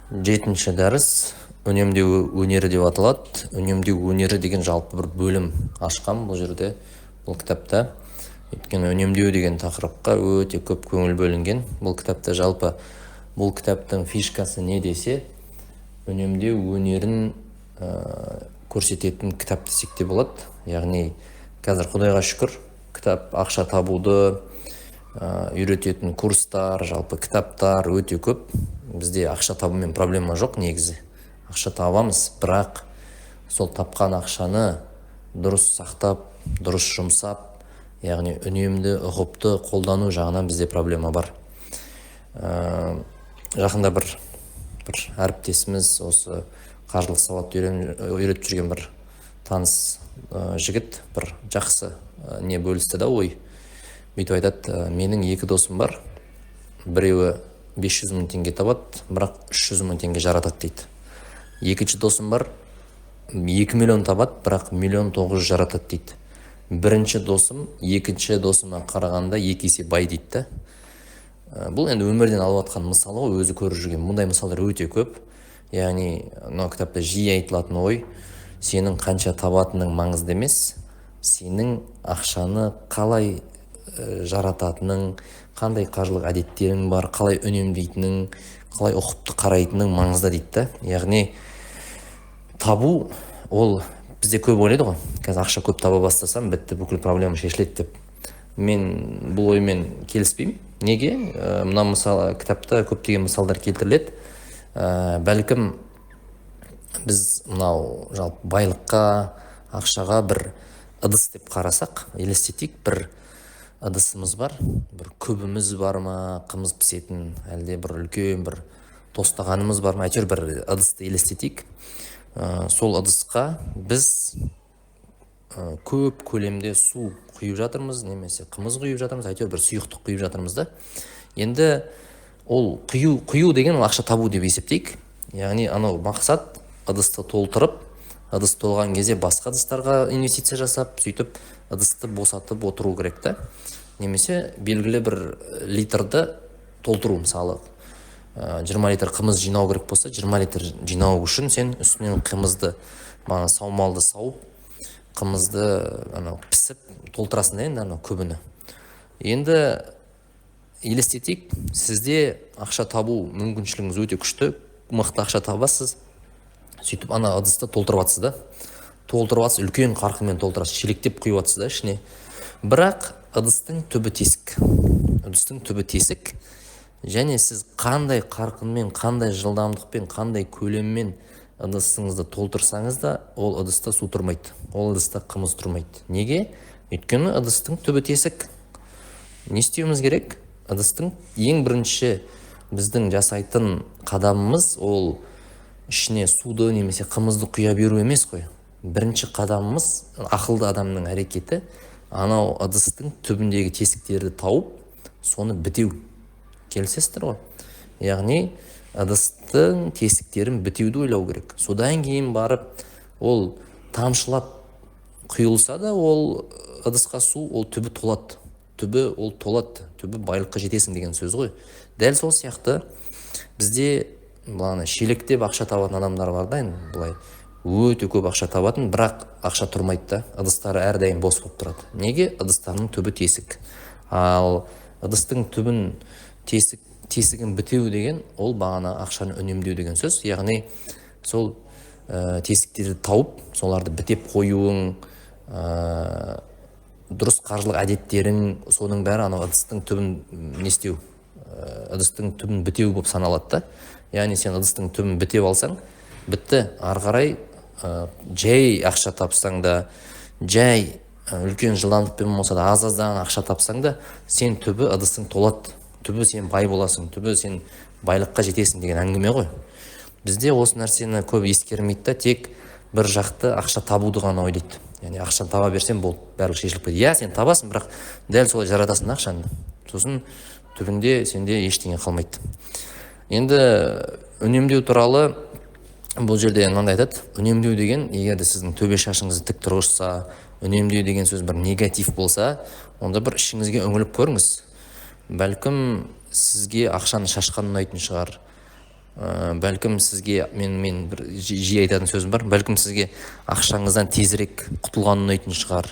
Жетінші дәріс үнемдеу өнері деп аталады. Үнемдеу өнері деген жалпы бір бөлім ашқам бұл жерде, бұл кітапта. Өйткені үнемдеу деген тақырыпқа өте көп көңіл бөлінген. Бұл кітапта жалпы бұл кітаптың фишкасы не десе, үнемдеу өнерін көрсететін кітап десек те болады. Яғни қазір Құдайға шүкір, кітап ақша табуды үйрететін курстар, жалпы кітаптар өте көп. Бізде ақша табумен проблема жоқ негізі. Ақша табамыз, бірақ сол тапқан ақшаны дұрыс сақтап, дұрыс жұмсап, яғни үнемді, ұғыпты қолдану жағынан бізде проблема бар. Жақында бір әріптесіміз осы қаржылық сауатты үйретіп жүрген бір таныс жігіт бір жақсы не бөлісті да ой. Бүйтіп айтады, менің екі досым бар, біреуі 500 мың теңге табады, бірақ 300 мың теңге жаратады дейді. Екінші досым бар, 2 миллион табады, бірақ 1,9 жаратады дейді. Бірінші досым екінші досыма қарағанда 2 есе бай дейді. Бұл енді өмірден алып атқан мысалы ғой, өзі көріп жүрген. Мұндай мысалдар өте көп. Яғни мына кітапта жиі айтылатын ой, сенің қанша табатының маңызды емес, сенің ақшаны қалай жарататының, қандай қаржылық әдеттерің бар, қалай үнемдейтінің, қалай ұқыпты қарайтының маңызды дейді. Яғни табу ол бізде көп ойлайды ғой. Қазір ақша көп таба бастасам, бітті, бүкіл проблема шешіледі деп. Мен бұл оймен келіспеймін. Неге? Мына мысалы кітапта көптеген мысалдар келтіріледі. Бәлкім біз мынау жалпы байлыққа, ақшаға бір ыдыс деп қарасақ, елестетейік, бір ыдысымыз бар, бір күбіміз бар ма, қымыз пісетін, әлде бір үлкен бір тостағанымыз бар ма, әйтеуір бір ыдысты елестетейік. Сол ыдысқа біз көп көлемде су құйып жатырмыз, немесе қымыз құйып жатырмыз, әйтеуір бір сұйықтық құйып жатырмыз да. Енді ол құю деген ақша табу деп есептейік. Яғни анау мақсат ыдысты толтырып, ыдыс толған кезде басқа ыдыстарға инвестиция жасап, сөйтіп ыдысты босатып отыру керек та. Немесе белгілі бір литрді толтыру, мысалы 20 литр қымыз жинау керек болса, 20 литр жинау үшін сен үстінен қымызды, саумалды сауып, қымызды пісіп толтырасың да енді көбіні. Енді елестетейік, сізде ақша табу мүмкіншілігіңіз өте күшті, мықты ақша табасыз, сөйтіп ыдысты толтырып атсыз да. Толтырып атсыз, үлкен қарқынмен толтырасыз, шелектеп құйып атсыз да ішіне. Бірақ ыдыстың түбі тесік. Ыдыстың түбі тесік, және сіз қандай қарқынмен, қандай жылдамдықпен, қандай көлеммен ыдысыңызды толтырсаңыз да, ол ыдыста су тұрмайды, ол ыдыста қымыз тұрмайды. Неге? Өйткені ыдыстың түбі тесік. Не істеуіміз керек? Ыдыстың ең бірінші біздің жасайтын қадамымыз ол ішіне суды немесе қымызды құя беру емес қой. Бірінші қадамымыз, ақылды адамның әрекеті, анау ыдыстың түбіндегі тесіктерді тауып, соны бітеу. Келісесіздер ғой? Яғни ыдыстың тесіктерін бітеуді ойлау керек. Содан кейін барып, ол тамшылап құйылса да, ол ыдысқа су, ол түбі толады. Түбі ол толады, түбі байлыққа жетесің деген сөз ғой. Дәл сол сияқты бізде шелектеп ақша табатын адамдар бар да, бұлай өте көп ақша табатын, бірақ ақша тұрмайды да, ыдыстары әрдайым бос болып тұрады. Неге? Ыдыстарының түбі тесік. Ал ыдыстың түбін тесігін бітеу деген, ол ақшаны үнемдеу деген сөз. Яғни сол тесіктерді тауып, соларды бітеп қоюың, дұрыс қаржылық әдеттерің, соның бәрі ыдыстың түбін нестеу, ыдыстың түбін бітеу болып саналады да. Яғни сен ыдыстың түбін бітеп алсаң, бітті. Ары қарай жай ақша тапсаң да, жай үлкен жылдамдықпен болса да, аз-аздан ақша тапсаң да, сен түбі ыдыстың толады. Түбі сен бай боласың, түбі сен байлыққа жетесің деген әңгіме ғой. Бізде осы нәрсені көп ескермейді да, тек бір жақты ақша табуды ғана ойлайды. Яғни ақша таба берсем болды, барлық шешіліп кетеді. Сен табасың, бірақ дәл солай жаратасың ақшаны. Сосын түбінде сенде ештеңе қалмайды. Енді үнемдеу туралы бұл жерде мынандай айтады. Үнемдеу деген, егер де сіздің төбе шашыңызды тік тұрғызса, үнемдеу деген сөз бір негатив болса, онда бір ішіңізге үңіліп көріңіз. Бәлкім сізге ақшаны шашқан ұнайтын шығар. бәлкім сізге мен бір жиі айтатын сөзім бар, бәлкім сізге ақшаңыздан тезірек құтылған ұнайтын шығар,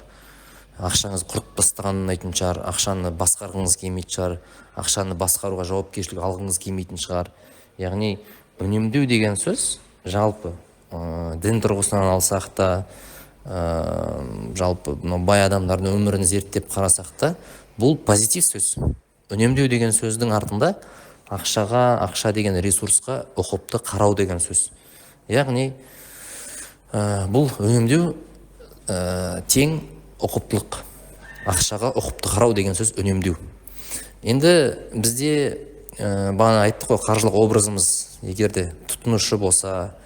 ақшаңыз құрт тастаған ұнайтын шығар, ақшаны басқарғыңыз келмейтін шығар, ақшаны басқаруға жауапкершілік алғыңыз келмейтін шығар. Яғни үнемдеу деген сөз жалпы дін тұрғысынан алсақ та, жалпы бай адамдардың өмірін зерттеп қарасақ та, бұл позитив сөз. Үнемдеу деген сөздің артында ақша деген ресурсқа ұқыпты қарау деген сөз. Яғни бұл үнемдеу тең ұқыптылық, ақшаға ұқыпты қарау деген сөз үнемдеу. Енді бізде бағана айттық қой, қаржылық образымыз егерде тұтынушы болса,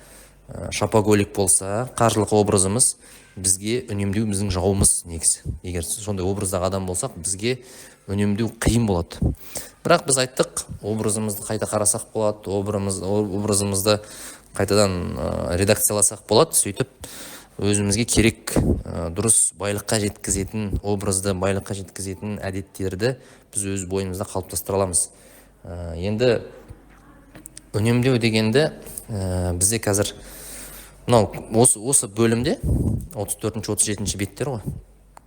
шапоголик болса, қаржылық образымыз бізге үнемдеу біздің жауымыз негізі. Егер сондай образдағы адам болсақ, бізге үнемдеу қиын болады. Бірақ біз айттық, образымызды қайта қарасақ болады, образымызды қайтадан редакцияласақ болады, сөйтіп өзімізге керек дұрыс байлыққа жеткізетін образды, байлыққа жеткізетін әдеттерді біз өз бойымызда қалыптастыра аламыз. Енді үнемдеу дегенді бізде қазір осы бөлімде 34-37 беттер ғой,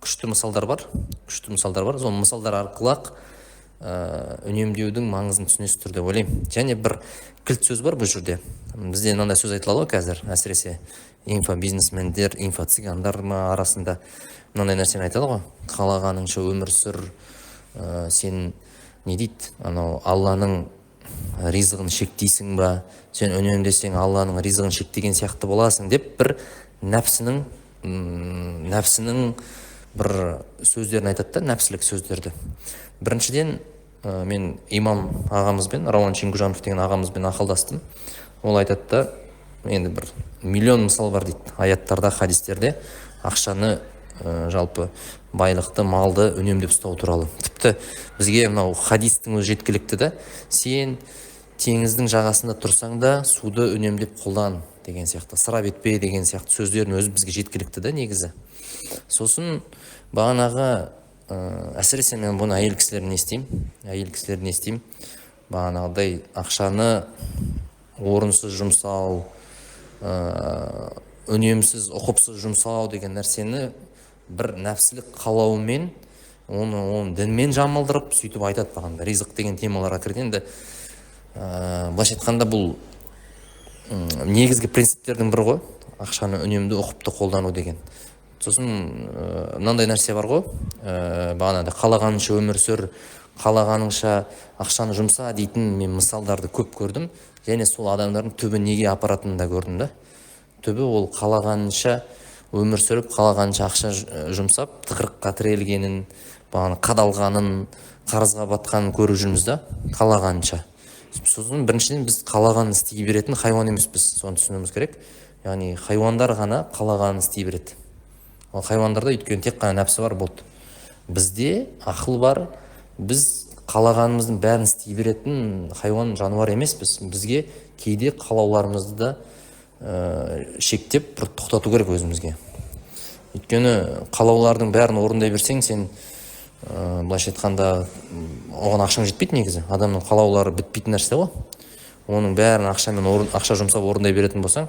күшті мысалдар бар. Сол мысалдар арқылы үнемдеудің маңызын түсінесіздер деп ойлаймын. Және бір кілт сөз бар бұл жерде. Бізде мынандай сөз айтылады ғой қазір, әсіресе инфобизнесмендер, инфо-цыгандар арасында мынандай нәрсені айтады ғой: қалағаныңша өмір сүр, сен не дейді, Алланың ризығын шектейсің ба, сен үнемдесең Алланың ризығын шектеген сияқты боласың деп, бір нәпсінің бір сөздерін айтады да, нәпсілік сөздерді. Біріншіден, мен имам ағамызбен, Рауан Чингужанов деген ағамызбен ақылдастым. Ол айтады да, енді бір миллион мысал бар дейді, аяттарда, хадистерде ақшаны, жалпы байлықты, малды үнемдеп ұстау туралы. Тіпті бізге мынау хадистің өзі жеткілікті да, сен теңіздің жағасында тұрсаң да суды үнемдеп қолдан деген сияқты, ысырап етпе деген сияқты сөздердің өзі бізге жеткілікті да негізі. Сосын бағанағы әсіресе мен бұны әйел кісілерден естеймін. Бағанағыдай ақшаны орынсыз жұмсау, үнемсіз, ұқыпсыз жұмсау деген нәрсені бір нәпсілік қалауымен, оны дінмен жамылдырып, сөйтіп айтады бағанда. Ризық деген темаларға кірген. Енді былайша айтқанда бұл негізгі принциптердің бірі ғой, ақшаны үнемді, ұқыпты қолдану деген. Сосын мынандай нәрсе бар ғой, бағанада қалағаныңша өмір сүр, қалағаныңша ақшаны жұмса дейтін мен мысалдарды көп көрдім. Және сол адамдардың түбі неге апаратынын да көрдім да. Түбі ол қалағанынша өмір сүріп, қалағанынша ақша жұмсап, тығырыққа тірелгенін, қадалғанын, қарызға батқанын көріп жүрміз да, қалағанынша. Сосын біріншіден біз қалағанын істей беретін хайуан емеспіз, соны түсінуіміз керек. Яғни хайуандар ғана қалағанын істей береді. Ол хайуандарда өйткені тек қана нәпсі бар болды. Бізде ақыл бар, біз қалағанымыздың бәрін істей беретін хайуан, жануар емеспіз. Бізге кейде қалауларымызды да шектеп бір тоқтату керек өзімізге. Өйткені қалаулардың бәрін орындай берсең, сен былайша айтқанда оған ақшаң жетпейді негізі. Адамның қалаулары бітпейтін нәрсе ғой. Оның бәрін ақша жұмсап орындай беретін болсаң,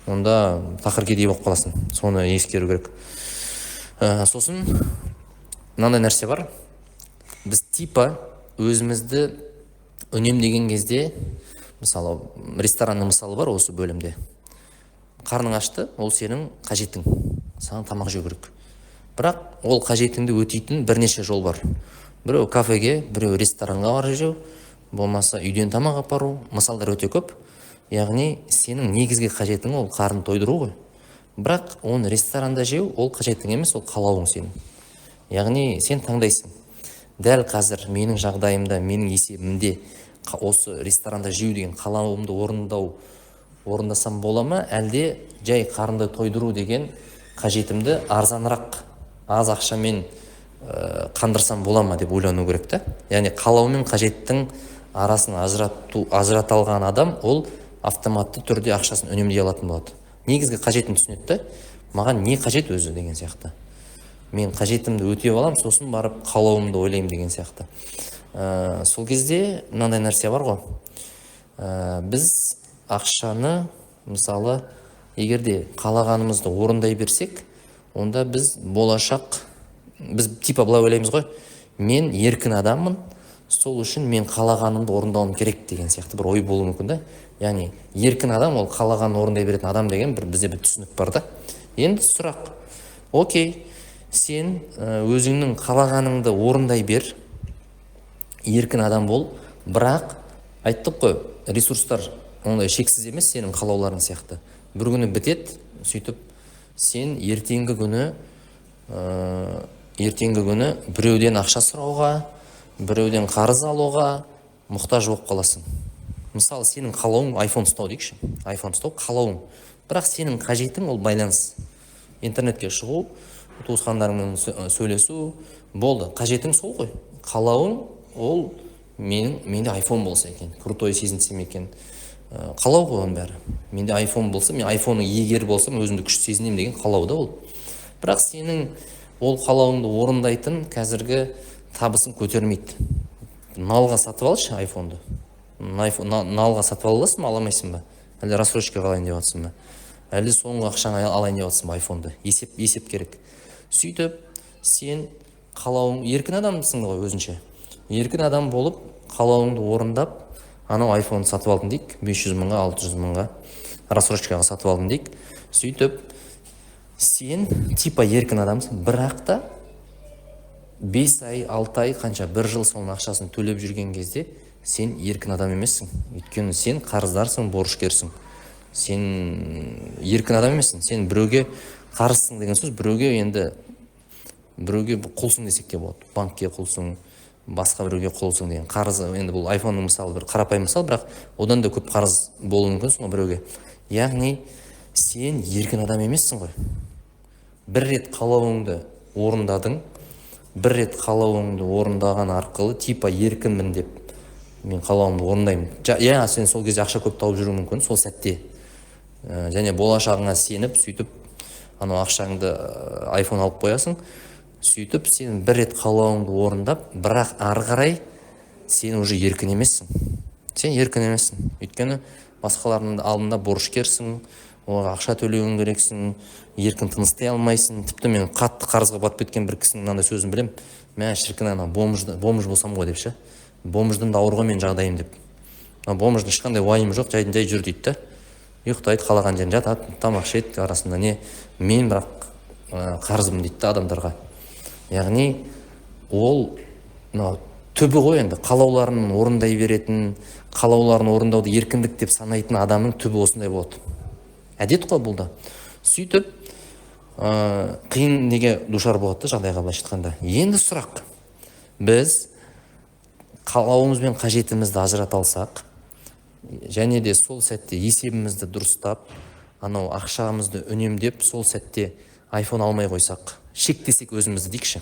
онда тақыр кедей болып қаласың. Соны ескеру керек. Сосын мынандай нәрсе бар. Біз типа өзімізді үнемдеген кезде, мысалы, ресторанның мысалы бар осы бөлімде. Қарның ашты, ол сенің қажетің. Саған тамақ жеу керек. Бірақ ол қажетіңді өтейтін бірнеше жол бар. Біреу кафеге, біреу ресторанға барып жеу, болмаса үйден тамақ апару, мысалдар өте көп. Яғни сенің негізгі қажетің ол қарны тойдыру ғой. Бірақ оны ресторанда жеу ол қажетің емес, ол қалауың сенің. Яғни сен таңдайсың. Дәл қазір менің жағдайымда, менің есебімде осы ресторанда жеу деген қалауымды орындасам бола ма, әлде жай қарынды тойдыру деген қажетімді арзанырақ, аз ақшамен қандырсам бола ма деп ойлану керек та. Яғни қалау мен қажеттің арасын ажырата алған адам, ол автоматты түрде ақшасын үнемдей алатын болады. Негізгі қажетін түсінеді, маған не қажет өзі деген сияқты. Мен қажетімді өтеп алам, сосын барып қалауымды ойлаймын деген сияқты. Сол кезде мынандай нәрсе бар ғой. Біз ақшаны мысалы егерде қалағанымызды орындай берсек, онда біз типа былай ойлаймыз ғой, мен еркін адаммын, сол үшін мен қалағанымды орындауым керек деген сияқты бір ой болуы мүмкін да. Яғни еркін адам ол қалағанын орындай беретін адам деген бізде бір түсінік бар да. Енді сұрақ, окей, сен өзіңнің қалағаныңды орындай бер, еркін адам бол, бірақ айттық қой, ресурстар ондай шексіз емес сенің қалауларың сияқты. Бір күні бітет, сөйтіп сен ертеңгі күні біреуден ақша сұрауға, біреуден қарыз алуға мұқтаж болып қаласың. Мысалы, сенің қалауың iPhone ұстау дейікші. iPhone ұстау қалауың. Бірақ сенің қажетің ол байланыс. Интернетке шығу, туысқандарыңмен сөйлесу, болды. Қажетің сол ғой. Қалауың ол менде iPhone болса екен, крутой сезінсем екен. Қалау ғой оның бәрі. Менде iPhone болса, мен iPhone-ның иегері болсам, өзімді күшті сезінемін деген қалау да ол. Бірақ сенің ол қалауыңды орындайтын қазіргі табысың көтермейді. Налға сатып алшы iPhone-ды. Налға сатып аласың ба, аламайсың ба? Әлде рассрочкаға алайын деп жатсың ба? Әлде соңғы ақшаңа алайын деп жатсың ба iPhone-ды? Есеп керек. Сөйтіп, сен қалауың еркін адамсың ғой өзінше. Еркін адам болып, қалауыңды орындап, анау iPhone сатып алдың дейік, 500 мыңға, 600 мыңға рассрочкаға сатып алдың дейік. Сөйтіп, сен типа еркін адамсың, бірақ та 5 ай, 6 ай, қанша, 1 жыл соның ақшасын төлеп жүрген кезде сен еркін адам емессің. Өйткені сен қарыздарсың, борышкерсің. Сен еркін адам емессің. Сен біреуге қарызсың деген сөз, біреуге құлсың десек те болады. Банкке құлсың, басқа біреуге құлсың деген. Қарыз, енді бұл iPhone-ның мысалы бір қарапайым мысал, бірақ одан да көп қарыз болуы мүмкін біреуге. Яғни сен еркін адам емессің ғой. Бір рет қалауыңды орындадың, бір рет қалауыңды орындаған арқылы типа еркінмін деп мен қалауымды орындаймын. Сен сол кезде ақша көп тауып жүру мүмкін, сол сәтте. Және болашағыңа сеніп, сөйтіп анау ақшаңды iPhone алып қоясың. Сөйтіп сен бір рет қалауыңды орындап, бірақ ары қарай сен уже еркін емессің. Сен еркін емессің. Өйткені басқалардың алдында борышкерсің, оларға ақша төлеуің керексің, еркін тыныстай алмайсың. Тіпті мен қатты қарызға батып кеткен бір кісінің мынандай сөзін білем. Мә шіркін, ана бомж болсам ғой деп ше. Бомждың да ауыр ғой мен жағдайым деп. Бомждың ешқандай уайымы жоқ, жай жүр дейді да. Ұйықтайды, қалаған жерін жатады, тамақ ішеді, арасында не. Мен бірақ қарызбын дейді адамдарға. Яғни ол түбі ғой енді, қалауларын орындай беретін, қалауларын орындауды еркіндік деп санайтын адамның түбі осындай болады. Әдет қой бұл да. Сөйтіп қиын неге душар болады жағдайға былайша айтқанда. Енді сұрақ, біз қалауымыз бен қажетімізді ажырата алсақ, және де сол сәтте есебімізді дұрыстап, анау ақшамызды үнемдеп, сол сәтте iPhone алмай қойсақ, шектесек өзімізді дейікші.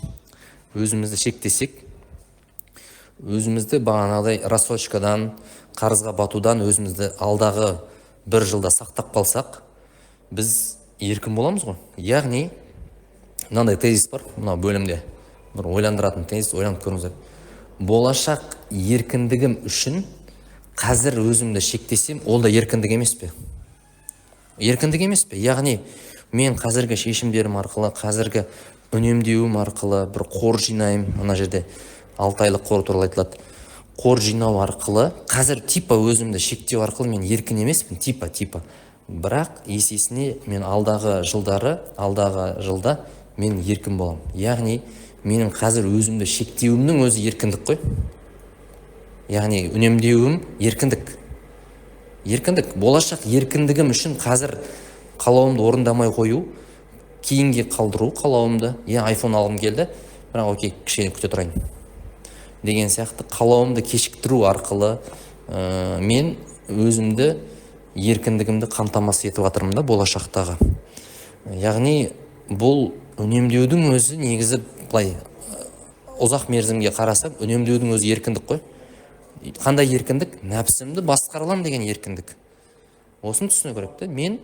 Өзімізді шектесек, өзімізді бағанағыдай рассрочкадан, қарызға батудан өзімізді алдағы 1 жылда сақтап қалсақ, біз еркін боламыз ғой. Яғни, мынандай тезис бар, мына бөлімде бір ойландыратын тезис, ойланып көріңіздер. Болашақ еркіндігім үшін қазір өзімді шектесем, ол да еркіндік емес пе? Еркіндік емес пе? Яғни, мен қазіргі шешімдерім арқылы, қазіргі үнемдеуім арқылы бір қор жинаймын. Ана жерде 6 айлық қор туралы айтылады. Қор жинау арқылы, қазір типа өзімді шектеу арқылы мен еркін емеспін, типа. Бірақ есесіне мен алдағы жылда мен еркін болам. Яғни, менің қазір өзімді шектеуімнің өзі еркіндік қой. Яғни, үнемдеуім еркіндік. Болашақ еркіндігім үшін қазір қалауымды орындамай қою, кейінге қалдыру қалауымды. iPhone алғым келді, бірақ окей, кішкене күте тұрайын деген сияқты қалауымды кешіктіру арқылы мен өзімді еркіндігімді қамтамасыз етіп жатырмын да болашақтағы. Яғни, бұл үнемдеудің өзі негізі былай ұзақ мерзімге қарасам, үнемдеудің өзі еркіндік қой. Қандай еркіндік? Нәпсімді басқара аламын деген еркіндік. Осыны түсіну керек та. Мен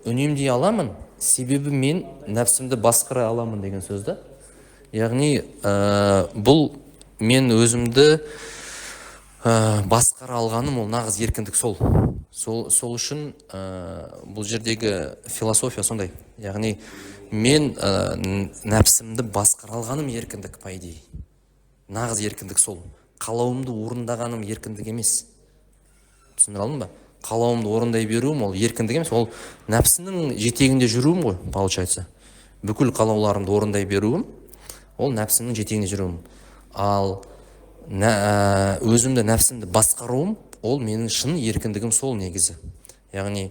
үнемдей аламын, себебі мен нәпсімді басқара аламын деген сөз да. Яғни, бұл мен өзімді басқара алғаным, ол нағыз еркіндік сол. сол үшін бұл жердегі философия сондай. Яғни мен нәпсімді басқара алғаным еркіндік, по идее. Нағыз еркіндік сол. Қалауымды орындағаным еркіндік емес. Түсіндіре алдым ба? Қалауымды орындай беруім ол еркіндік емес, ол нәпсінің жетегінде жүруім ғой, получается. Бүкіл қалауларымды орындай беруім, ол нәпсімнің жетегінде жүруім. Ал өзімді, нәпсімді басқаруым, ол менің шын еркіндігім сол негізі. Яғни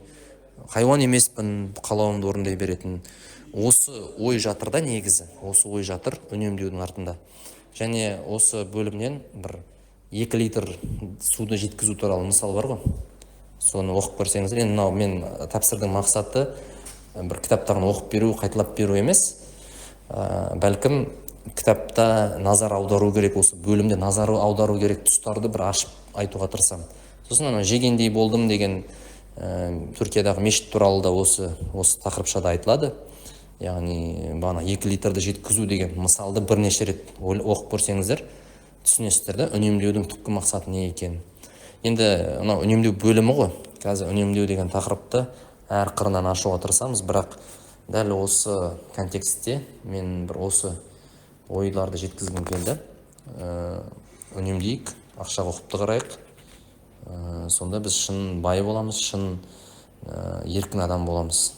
хайуан емеспін, қалауымды орындай беретін. Осы ой жатыр да негізі. Осы ой жатыр үнемдеудің артында. Және осы бөлімнен бір 2 литр суды жеткізу туралы мысал бар ғой. Соны оқып көрсеңіздер, енді мынау мен тапсырдың мақсаты бір кітаптарын оқып беру, қайталап беру емес. Бәлкім кітапта назар аудару керек, осы бөлімде назар аудару керек тұстарды бір ашып айтуға тырысам. Сосын ана жегендей болдым деген Түркиядағы мешіт туралы да осы тақырыпшада айтылады. Яғни бағана 2 литрді жеткізу деген мысалды бірнеше рет оқып көрсеңіздер, түсінесіздер да үнемдеудің түпкі мақсаты не екенін. Енді мынау үнемдеу бөлімі ғой. Қазір үнемдеу деген тақырыпты әр қырынан ашуға тырысамыз, бірақ дәл осы контекстте мен бір осы ойларды жеткізгім келді. Үнемдейік, ақшаға ұқыпты қарайық. Сонда біз шын бай боламыз, шын еркін адам боламыз.